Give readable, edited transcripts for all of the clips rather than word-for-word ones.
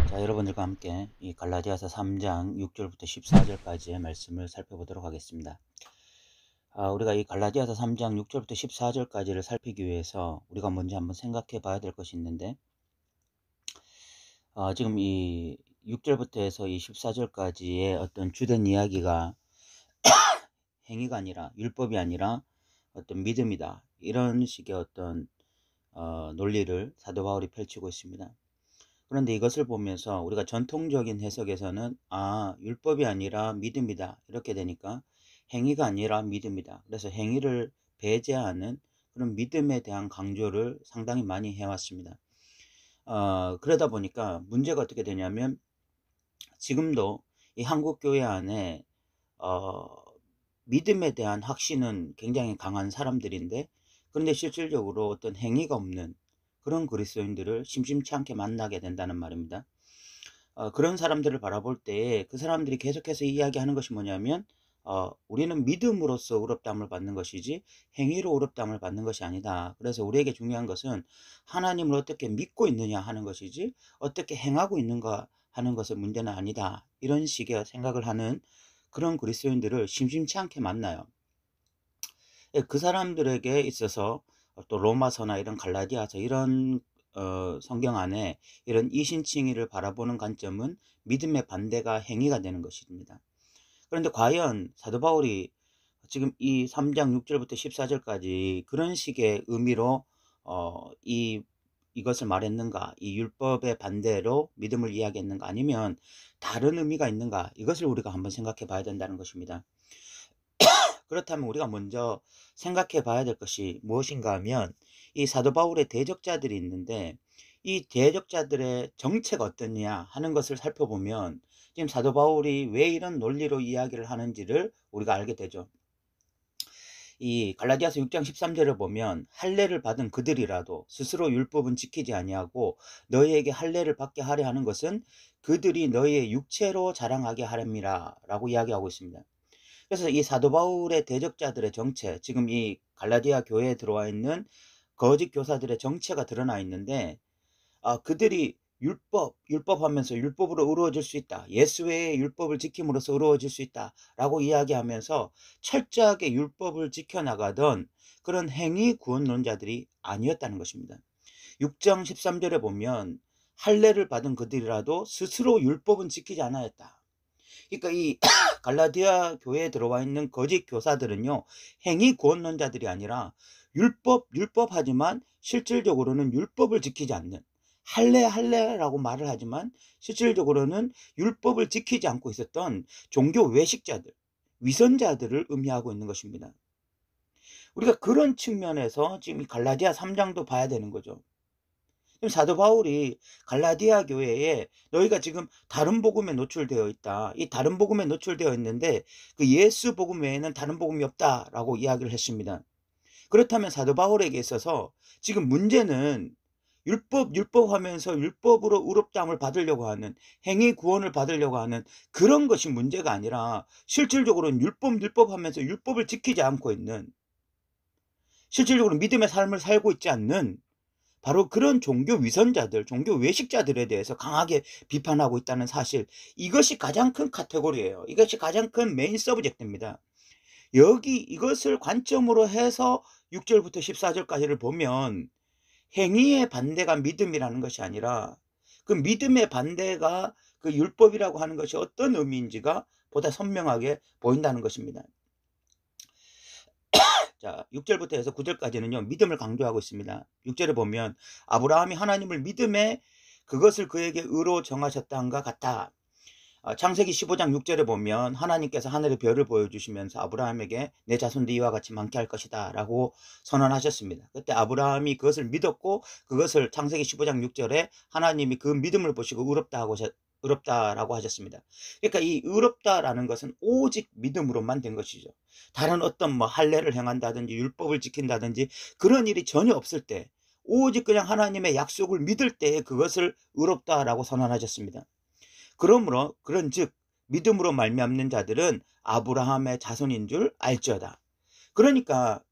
자, 여러분들과 함께 이 갈라디아서 3장 6절부터 14절까지의 말씀을 살펴보도록 하겠습니다. 우리가 이 갈라디아서 3장 6절부터 14절까지를 살피기 위해서 우리가 먼저 한번 생각해 봐야 될 것이 있는데, 지금 이 6절부터 해서 이 14절까지의 어떤 주된 이야기가 행위가 아니라, 율법이 아니라 어떤 믿음이다, 이런 식의 어떤 논리를 사도 바울이 펼치고 있습니다. 그런데 이것을 보면서 우리가 전통적인 해석에서는 율법이 아니라 믿음이다, 이렇게 되니까 행위가 아니라 믿음이다, 그래서 행위를 배제하는 그런 믿음에 대한 강조를 상당히 많이 해왔습니다. 그러다 보니까 문제가 어떻게 되냐면, 지금도 이 한국 교회 안에 믿음에 대한 확신은 굉장히 강한 사람들인데, 그런데 실질적으로 어떤 행위가 없는 그런 그리스도인들을 심심치 않게 만나게 된다는 말입니다. 그런 사람들을 바라볼 때 그 사람들이 계속해서 이야기하는 것이 뭐냐면, 우리는 믿음으로써 의롭다함을 받는 것이지 행위로 의롭다함을 받는 것이 아니다. 그래서 우리에게 중요한 것은 하나님을 어떻게 믿고 있느냐 하는 것이지 어떻게 행하고 있는가 하는 것은 문제는 아니다, 이런 식의 생각을 하는 그런 그리스도인들을 심심치 않게 만나요. 그 사람들에게 있어서 또 로마서나 이런 갈라디아서 이런 성경 안에 이런 이신칭의를 바라보는 관점은 믿음의 반대가 행위가 되는 것입니다. 그런데 과연 사도 바울이 지금 이 3장 6절부터 14절까지 그런 식의 의미로 이것을 말했는가, 이 율법의 반대로 믿음을 이야기했는가, 아니면 다른 의미가 있는가, 이것을 우리가 한번 생각해 봐야 된다는 것입니다. 그렇다면 우리가 먼저 생각해 봐야 될 것이 무엇인가 하면, 이 사도 바울의 대적자들이 있는데 이 대적자들의 정체가 어떠냐 하는 것을 살펴보면, 지금 사도 바울이 왜 이런 논리로 이야기를 하는지를 우리가 알게 되죠. 이 갈라디아서 6장 13절을 보면, 할례를 받은 그들이라도 스스로 율법은 지키지 아니하고 너희에게 할례를 받게 하려 하는 것은 그들이 너희의 육체로 자랑하게 하렵니다 라고 이야기하고 있습니다. 그래서 이 사도 바울의 대적자들의 정체, 지금 이 갈라디아 교회에 들어와 있는 거짓 교사들의 정체가 드러나 있는데, 그들이 율법하면서 율법으로 의로워질 수 있다, 예수 외의 율법을 지킴으로써 의로워질 수 있다 라고 이야기하면서 철저하게 율법을 지켜나가던 그런 행위 구원론자들이 아니었다는 것입니다. 6장 13절에 보면 할례를 받은 그들이라도 스스로 율법은 지키지 않았다. 그러니까 이 갈라디아 교회에 들어와 있는 거짓 교사들은요, 행위 구원론자들이 아니라 율법하지만 실질적으로는 율법을 지키지 않는, 할례라고 말을 하지만 실질적으로는 율법을 지키지 않고 있었던 종교 외식자들, 위선자들을 의미하고 있는 것입니다. 우리가 그런 측면에서 지금 이 갈라디아 3장도 봐야 되는 거죠. 지금 사도 바울이 갈라디아 교회에 너희가 지금 다른 복음에 노출되어 있다, 이 다른 복음에 노출되어 있는데 그 예수 복음 외에는 다른 복음이 없다라고 이야기를 했습니다. 그렇다면 사도 바울에게 있어서 지금 문제는 율법하면서 율법으로 의롭다함을 받으려고 하는, 행위 구원을 받으려고 하는 그런 것이 문제가 아니라, 실질적으로는 율법하면서 율법을 지키지 않고 있는, 실질적으로 믿음의 삶을 살고 있지 않는 바로 그런 종교 위선자들, 종교 외식자들에 대해서 강하게 비판하고 있다는 사실, 이것이 가장 큰 카테고리예요. 이것이 가장 큰 메인 서브젝트입니다. 이것을 관점으로 해서 6절부터 14절까지를 보면, 행위의 반대가 믿음이라는 것이 아니라 그 믿음의 반대가 그 율법이라고 하는 것이 어떤 의미인지가 보다 선명하게 보인다는 것입니다. 자, 6절부터 해서 9절까지는요, 믿음을 강조하고 있습니다. 6절에 보면 아브라함이 하나님을 믿음에 그것을 그에게 의로 정하셨다함과 같다. 창세기 15장 6절에 보면 하나님께서 하늘의 별을 보여주시면서 아브라함에게 내 자손도 이와 같이 많게 할 것이다 라고 선언하셨습니다. 그때 아브라함이 그것을 믿었고, 그것을 창세기 15장 6절에 하나님이 그 믿음을 보시고 의롭다라고 하셨습니다. 그러니까 이 의롭다라는 것은 오직 믿음으로만 된 것이죠. 다른 어떤 할례를 행한다든지 율법을 지킨다든지 그런 일이 전혀 없을 때, 오직 그냥 하나님의 약속을 믿을 때에 그것을 의롭다라고 선언하셨습니다. 그러므로 그런즉 믿음으로 말미암는 자들은 아브라함의 자손인 줄 알지어다. 그러니까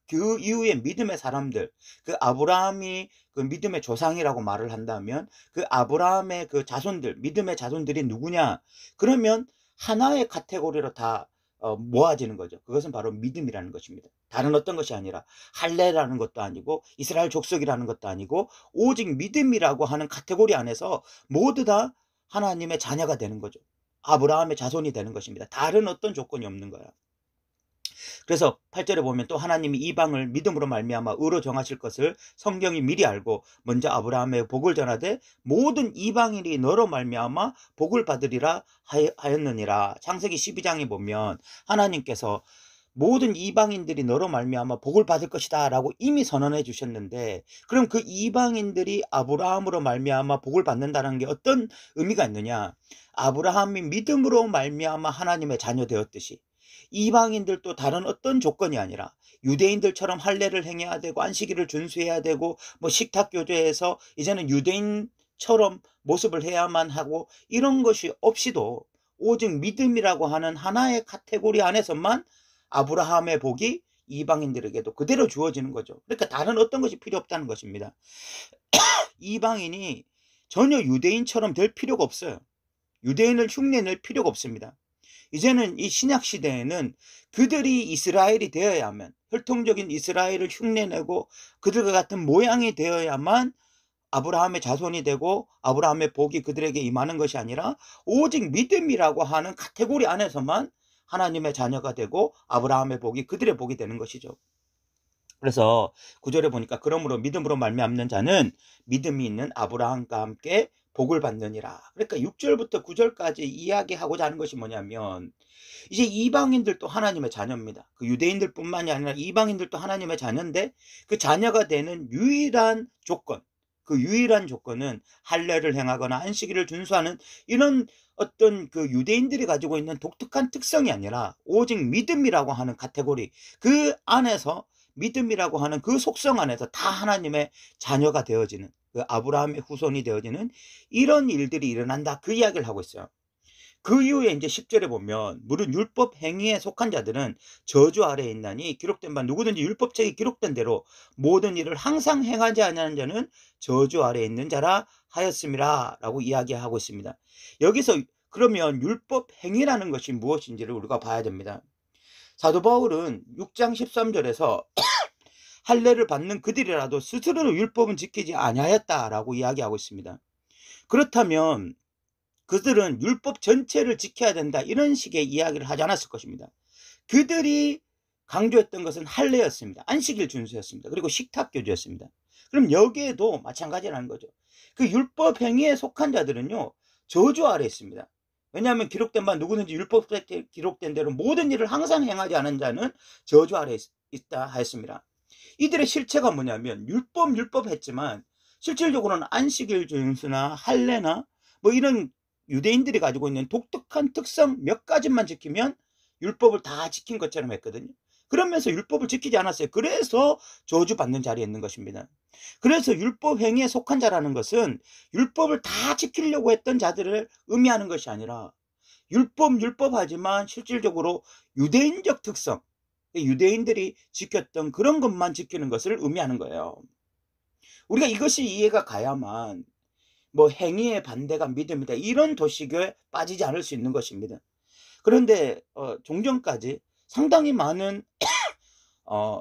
그 이후에 믿음의 사람들, 그 아브라함이 그 믿음의 조상이라고 말을 한다면 그 아브라함의 그 자손들, 믿음의 자손들이 누구냐? 그러면 하나의 카테고리로 다 모아지는 거죠. 그것은 바로 믿음이라는 것입니다. 다른 어떤 것이 아니라 할례라는 것도 아니고 이스라엘 족속이라는 것도 아니고 오직 믿음이라고 하는 카테고리 안에서 모두 다 하나님의 자녀가 되는 거죠. 아브라함의 자손이 되는 것입니다. 다른 어떤 조건이 없는 거야. 그래서 8절에 보면 또 하나님이 이방을 믿음으로 말미암아 의로 정하실 것을 성경이 미리 알고 먼저 아브라함의 복을 전하되 모든 이방인이 너로 말미암아 복을 받으리라 하였느니라. 창세기 12장에 보면 하나님께서 모든 이방인들이 너로 말미암아 복을 받을 것이다 라고 이미 선언해 주셨는데, 그럼 그 이방인들이 아브라함으로 말미암아 복을 받는다는 게 어떤 의미가 있느냐? 아브라함이 믿음으로 말미암아 하나님의 자녀 되었듯이 이방인들도 다른 어떤 조건이 아니라 유대인들처럼 할례를 행해야 되고 안식일을 준수해야 되고 뭐 식탁 교제에서 이제는 유대인처럼 모습을 해야만 하고 이런 것이 없이도 오직 믿음이라고 하는 하나의 카테고리 안에서만 아브라함의 복이 이방인들에게도 그대로 주어지는 거죠. 그러니까 다른 어떤 것이 필요 없다는 것입니다. 이방인이 전혀 유대인처럼 될 필요가 없어요. 유대인을 흉내낼 필요가 없습니다. 이제는 이 신약 시대에는 그들이 이스라엘이 되어야만, 혈통적인 이스라엘을 흉내내고 그들과 같은 모양이 되어야만 아브라함의 자손이 되고 아브라함의 복이 그들에게 임하는 것이 아니라 오직 믿음이라고 하는 카테고리 안에서만 하나님의 자녀가 되고 아브라함의 복이 그들의 복이 되는 것이죠. 그래서 9절에 보니까 그러므로 믿음으로 말미암는 자는 믿음이 있는 아브라함과 함께 복을 받느니라. 그러니까 6절부터 9절까지 이야기하고자 하는 것이 뭐냐면 이제 이방인들도 하나님의 자녀입니다. 그 유대인들뿐만이 아니라 이방인들도 하나님의 자녀인데 그 자녀가 되는 유일한 조건, 그 유일한 조건은 할례를 행하거나 안식일을 준수하는 이런 어떤 그 유대인들이 가지고 있는 독특한 특성이 아니라 오직 믿음이라고 하는 카테고리, 그 안에서 믿음이라고 하는 그 속성 안에서 다 하나님의 자녀가 되어지는, 그 아브라함의 후손이 되어지는 이런 일들이 일어난다, 그 이야기를 하고 있어요. 그 이후에 이제 10절에 보면 무릇 율법 행위에 속한 자들은 저주 아래에 있나니 기록된 바 누구든지 율법책에 기록된 대로 모든 일을 항상 행하지 아니하는 자는 저주 아래에 있는 자라 하였음이라 라고 이야기하고 있습니다. 여기서 그러면 율법 행위라는 것이 무엇인지를 우리가 봐야 됩니다. 사도 바울은 6장 13절에서 할례를 받는 그들이라도 스스로는 율법은 지키지 아니하였다라고 이야기하고 있습니다. 그렇다면 그들은 율법 전체를 지켜야 된다 이런 식의 이야기를 하지 않았을 것입니다. 그들이 강조했던 것은 할례였습니다. 안식일 준수였습니다. 그리고 식탁 교제였습니다. 그럼 여기에도 마찬가지라는 거죠. 그 율법 행위에 속한 자들은요 저주 아래 있습니다. 왜냐하면 기록된 바 누구든지 율법에 기록된 대로 모든 일을 항상 행하지 않은 자는 저주 아래 있다 하였습니다. 이들의 실체가 뭐냐면 율법 했지만 실질적으로는 안식일 준수나 할례나 뭐 이런 유대인들이 가지고 있는 독특한 특성 몇 가지만 지키면 율법을 다 지킨 것처럼 했거든요. 그러면서 율법을 지키지 않았어요. 그래서 저주받는 자리에 있는 것입니다. 그래서 율법 행위에 속한 자라는 것은 율법을 다 지키려고 했던 자들을 의미하는 것이 아니라 율법하지만 실질적으로 유대인적 특성, 유대인들이 지켰던 그런 것만 지키는 것을 의미하는 거예요. 우리가 이것이 이해가 가야만 뭐 행위의 반대가 믿음이다 이런 도식에 빠지지 않을 수 있는 것입니다. 그런데 종전까지 상당히 많은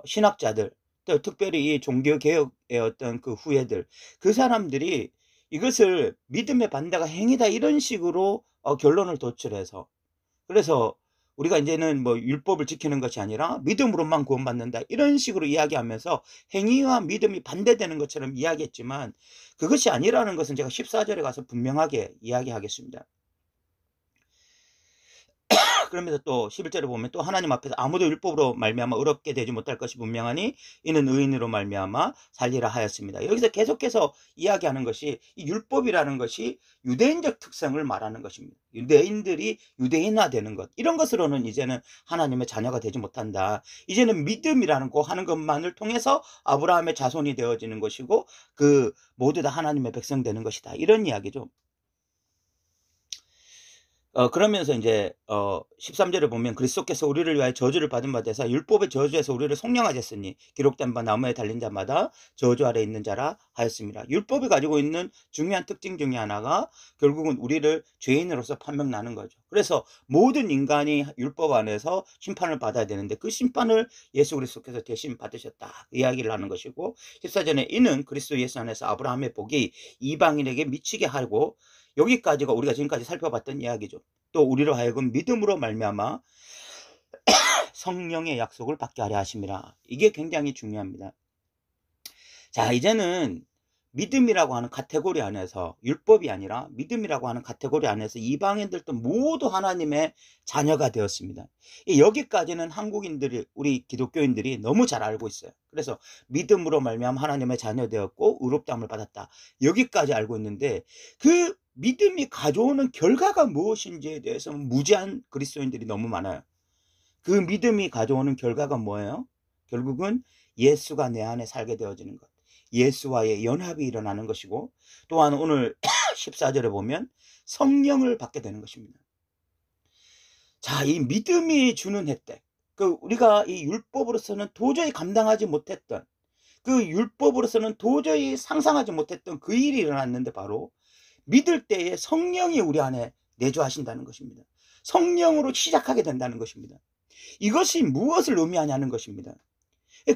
신학자들, 또 특별히 이 종교개혁의 어떤 그 후예들, 그 사람들이 이것을 믿음의 반대가 행위다 이런 식으로 결론을 도출해서, 그래서 우리가 이제는 뭐 율법을 지키는 것이 아니라 믿음으로만 구원받는다 이런 식으로 이야기하면서 행위와 믿음이 반대되는 것처럼 이야기했지만 그것이 아니라는 것은 제가 14절에 가서 분명하게 이야기하겠습니다. 그러면서 또 11절에 보면 또 하나님 앞에서 아무도 율법으로 말미암아 의롭게 되지 못할 것이 분명하니 이는 의인으로 말미암아 살리라 하였습니다. 여기서 계속해서 이야기하는 것이 이 율법이라는 것이 유대인적 특성을 말하는 것입니다. 유대인들이 유대인화되는 것, 이런 것으로는 이제는 하나님의 자녀가 되지 못한다. 이제는 믿음이라는 거 하는 것만을 통해서 아브라함의 자손이 되어지는 것이고 그 모두 다 하나님의 백성 되는 것이다, 이런 이야기죠. 그러면서 인제 13 절에 보면 그리스도께서 우리를 위하여 저주를 받은 바 되사 율법의 저주에서 우리를 속량하셨으니 기록된 바 나무에 달린 자마다 저주 아래 있는 자라 하였습니다. 율법이 가지고 있는 중요한 특징 중에 하나가 결국은 우리를 죄인으로서 판명나는 거죠. 그래서 모든 인간이 율법 안에서 심판을 받아야 되는데 그 심판을 예수 그리스도께서 대신 받으셨다. 그 이야기를 하는 것이고 14 절에 이는 그리스도 예수 안에서 아브라함의 복이 이방인에게 미치게 하고 여기까지가 우리가 지금까지 살펴봤던 이야기죠. 또 우리로 하여금 믿음으로 말미암아 성령의 약속을 받게 하려 하심이라. 이게 굉장히 중요합니다. 자, 이제는 믿음이라고 하는 카테고리 안에서 율법이 아니라 믿음이라고 하는 카테고리 안에서 이방인들도 모두 하나님의 자녀가 되었습니다. 여기까지는 한국인들이 우리 기독교인들이 너무 잘 알고 있어요. 그래서 믿음으로 말미암아 하나님의 자녀 되었고 의롭다함을 받았다. 여기까지 알고 있는데 그 믿음이 가져오는 결과가 무엇인지에 대해서는 무지한 그리스도인들이 너무 많아요. 그 믿음이 가져오는 결과가 뭐예요? 결국은 예수가 내 안에 살게 되어지는 것. 예수와의 연합이 일어나는 것이고 또한 오늘 14절에 보면 성령을 받게 되는 것입니다. 자, 이 믿음이 주는 혜택. 우리가 이 율법으로서는 도저히 감당하지 못했던 그 율법으로서는 도저히 상상하지 못했던 그 일이 일어났는데 바로 믿을 때에 성령이 우리 안에 내주하신다는 것입니다. 성령으로 시작하게 된다는 것입니다. 이것이 무엇을 의미하냐는 것입니다.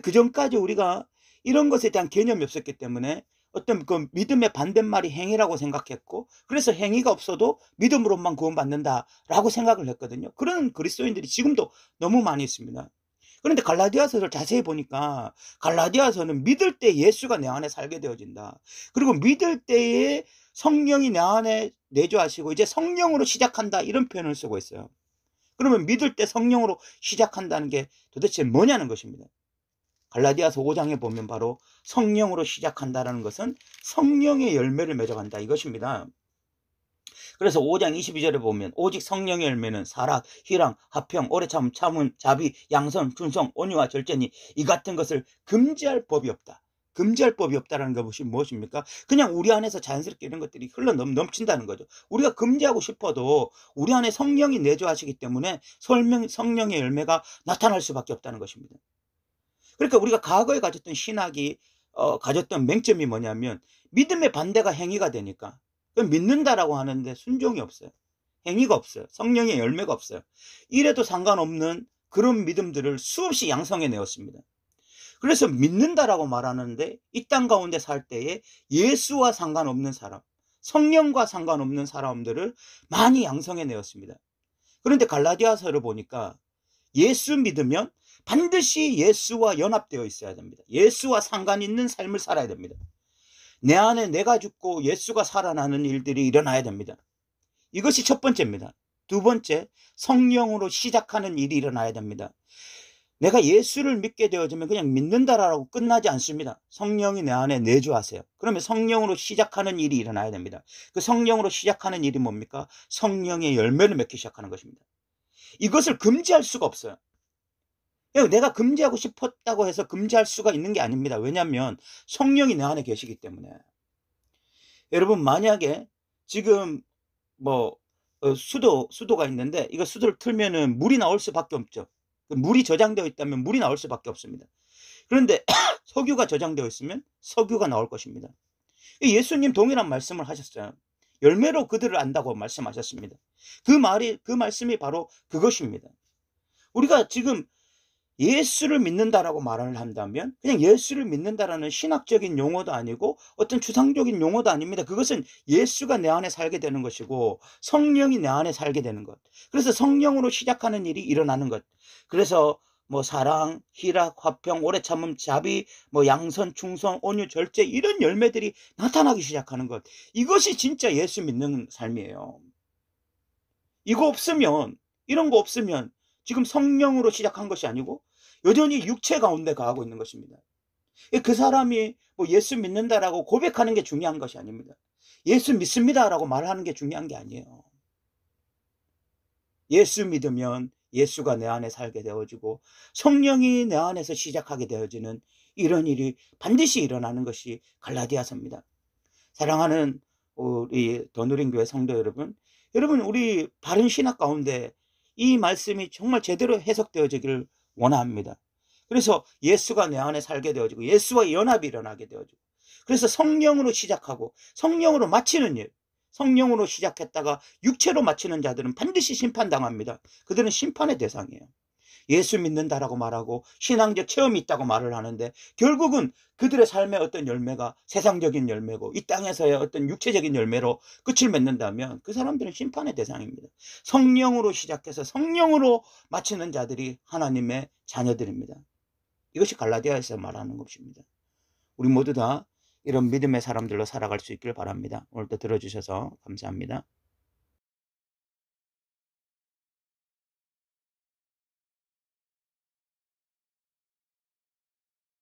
그전까지 우리가 이런 것에 대한 개념이 없었기 때문에 어떤 그 믿음의 반대말이 행위라고 생각했고 그래서 행위가 없어도 믿음으로만 구원받는다라고 생각을 했거든요. 그런 그리스도인들이 지금도 너무 많이 있습니다. 그런데 갈라디아서를 자세히 보니까 갈라디아서는 믿을 때 예수가 내 안에 살게 되어진다. 그리고 믿을 때에 성령이 내 안에 내주하시고 이제 성령으로 시작한다 이런 표현을 쓰고 있어요. 그러면 믿을 때 성령으로 시작한다는 게 도대체 뭐냐는 것입니다. 갈라디아서 5장에 보면 바로 성령으로 시작한다는 것은 성령의 열매를 맺어간다 이것입니다. 그래서 5장 22절에 보면 오직 성령의 열매는 사랑, 희랑, 화평, 오래참, 참음, 자비, 양선, 충성, 온유와 절제니 이 같은 것을 금지할 법이 없다. 금지할 법이 없다는 것이 무엇입니까? 그냥 우리 안에서 자연스럽게 이런 것들이 넘친다는 거죠. 우리가 금지하고 싶어도 우리 안에 성령이 내주하시기 때문에 성령의 열매가 나타날 수밖에 없다는 것입니다. 그러니까 우리가 과거에 가졌던 신학이 가졌던 맹점이 뭐냐면 믿음의 반대가 행위가 되니까 믿는다라고 하는데 순종이 없어요. 행위가 없어요. 성령의 열매가 없어요. 이래도 상관없는 그런 믿음들을 수없이 양성해 내었습니다. 그래서 믿는다라고 말하는데 이 땅 가운데 살 때에 예수와 상관없는 사람, 성령과 상관없는 사람들을 많이 양성해 내었습니다. 그런데 갈라디아서를 보니까 예수 믿으면 반드시 예수와 연합되어 있어야 됩니다. 예수와 상관 있는 삶을 살아야 됩니다. 내 안에 내가 죽고 예수가 살아나는 일들이 일어나야 됩니다. 이것이 첫 번째입니다. 두 번째, 성령으로 시작하는 일이 일어나야 됩니다. 내가 예수를 믿게 되어지면 그냥 믿는다라고 끝나지 않습니다. 성령이 내 안에 내주하세요. 그러면 성령으로 시작하는 일이 일어나야 됩니다. 그 성령으로 시작하는 일이 뭡니까? 성령의 열매를 맺기 시작하는 것입니다. 이것을 금지할 수가 없어요. 내가 금지하고 싶었다고 해서 금지할 수가 있는 게 아닙니다. 왜냐하면 성령이 내 안에 계시기 때문에. 여러분 만약에 지금 수도가 있는데 이거 수도를 틀면은 물이 나올 수밖에 없죠. 물이 저장되어 있다면 물이 나올 수밖에 없습니다. 그런데 석유가 저장되어 있으면 석유가 나올 것입니다. 예수님 동일한 말씀을 하셨어요. 열매로 그들을 안다고 말씀하셨습니다. 그 말씀이 바로 그것입니다. 우리가 지금 예수를 믿는다라고 말을 한다면 그냥 예수를 믿는다라는 신학적인 용어도 아니고 어떤 추상적인 용어도 아닙니다. 그것은 예수가 내 안에 살게 되는 것이고 성령이 내 안에 살게 되는 것. 그래서 성령으로 시작하는 일이 일어나는 것. 그래서 사랑, 희락, 화평, 오래 참음, 자비, 양선, 충성, 온유, 절제 이런 열매들이 나타나기 시작하는 것. 이것이 진짜 예수 믿는 삶이에요. 이런 거 없으면 지금 성령으로 시작한 것이 아니고 여전히 육체 가운데 가하고 있는 것입니다. 그 사람이 예수 믿는다라고 고백하는 게 중요한 것이 아닙니다. 예수 믿습니다라고 말하는 게 중요한 게 아니에요. 예수 믿으면 예수가 내 안에 살게 되어지고 성령이 내 안에서 시작하게 되어지는 이런 일이 반드시 일어나는 것이 갈라디아서입니다. 사랑하는 우리 더누린교회 성도 여러분, 여러분 우리 바른 신학 가운데 이 말씀이 정말 제대로 해석되어지기를 원합니다. 그래서 예수가 내 안에 살게 되어지고 예수와 연합이 일어나게 되어지고 그래서 성령으로 시작하고 성령으로 마치는 일, 성령으로 시작했다가 육체로 마치는 자들은 반드시 심판당합니다. 그들은 심판의 대상이에요. 예수 믿는다라고 말하고 신앙적 체험이 있다고 말을 하는데 결국은 그들의 삶의 어떤 열매가 세상적인 열매고 이 땅에서의 어떤 육체적인 열매로 끝을 맺는다면 그 사람들은 심판의 대상입니다. 성령으로 시작해서 성령으로 마치는 자들이 하나님의 자녀들입니다. 이것이 갈라디아에서 말하는 것입니다. 우리 모두 다 이런 믿음의 사람들로 살아갈 수 있기를 바랍니다. 오늘도 들어주셔서 감사합니다.